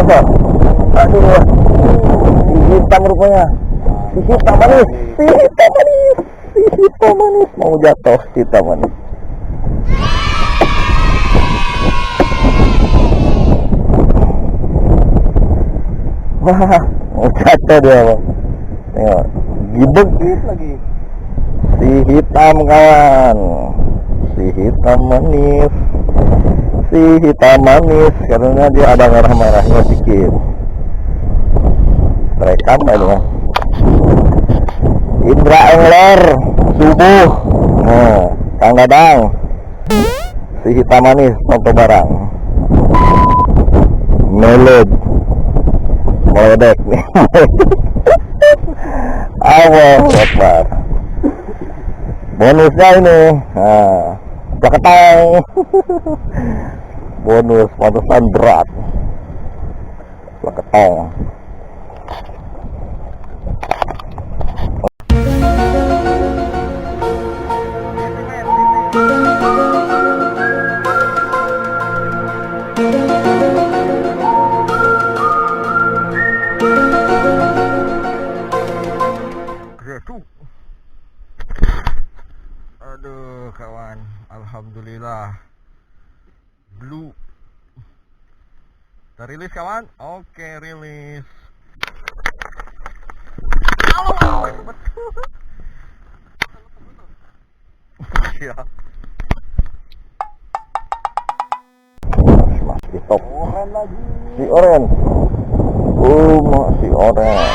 jatuh. Aduh, si hitam rupanya. Si hitam manis, si hitam manis, si hitam manis. Mau jatuh si hitam manis. Wah, mau jatuh dia bang. Tengok, gibeg lagi. Si hitam kawan, si hitam manis, si hitam manis. Karena dia ada merah-merahnya sedikit. Rekam aja. Indra Engler subuh. Nah, Kang Dadang, si hitam manis contoh barang. Melod meledek nih. Allah Akbar. Bonusnya ini, nah, plaketang. Bonus pantesan berat. Plaketang. Aduh kawan, alhamdulillah blue terilis kawan. Oke, rilis. Ya. Masih top. Oren lagi. Si oren. Si oren.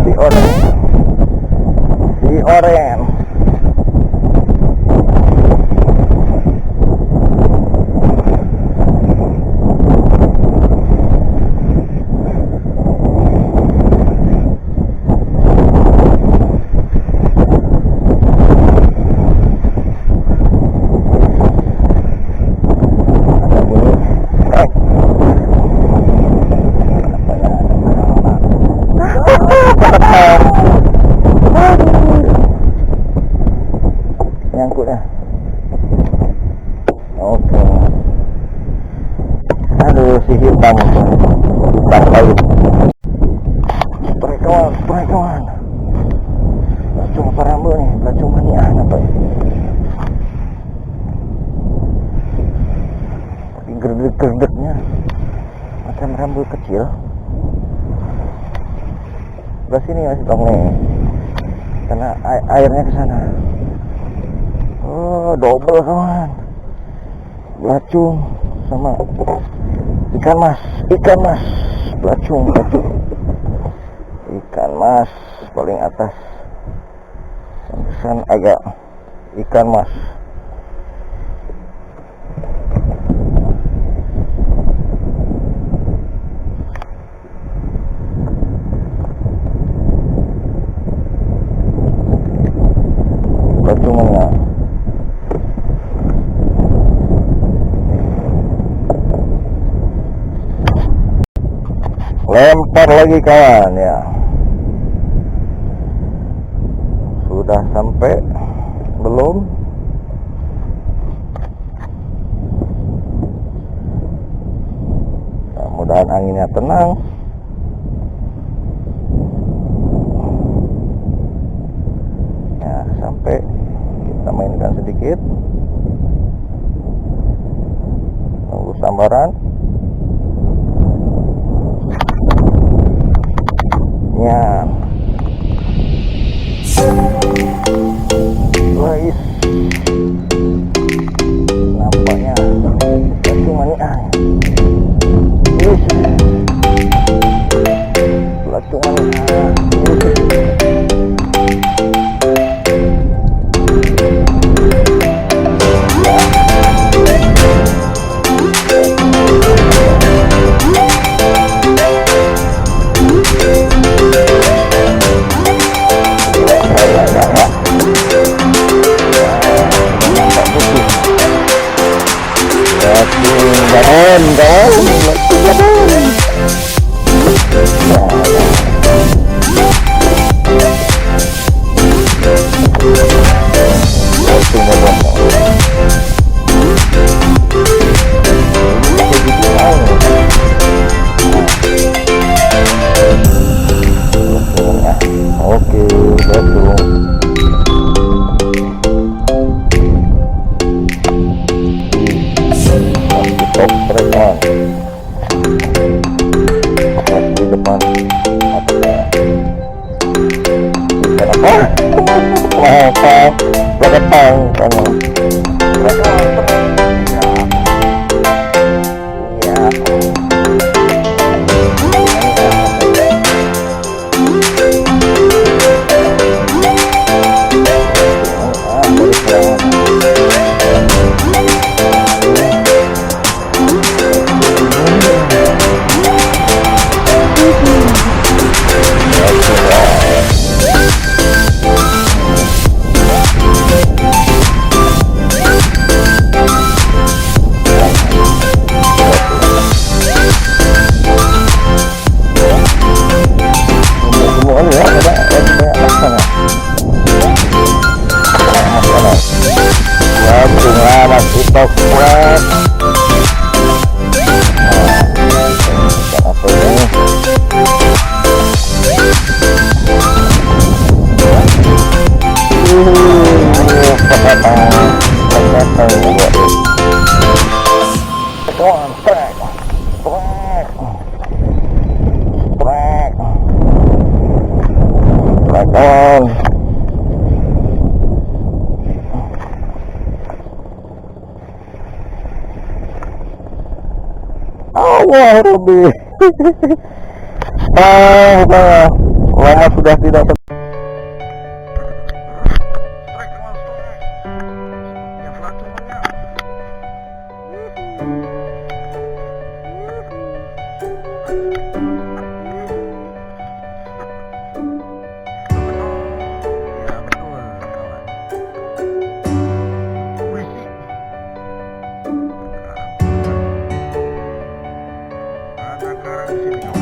Si oren, si oren. Nyangkut ya. Oke. Aduh, si hitam laut. Spray kawan. Pelacung apa rambut nih? Pelacung manian apa ya? Tapi gerdek-gerdeknya macam rambut kecil. Sebelah sini masih tong nih. Karena airnya ke sana. Oh, double kawan. Belacung sama ikan mas, belacung. Ikan mas paling atas. Pantesan agak ikan mas. Belacungannya. Lempar lagi kawan ya. Sudah sampai belum? Mudah-mudahan anginnya tenang. Ya, sampai kita mainkan sedikit. Tunggu sambaran. Ya. Guys, nampaknya cuma nih pelacungan teman-teman. Kenapa? Kenapa? Datang kamu. Allah Rabbi. Lama sudah tidak Sini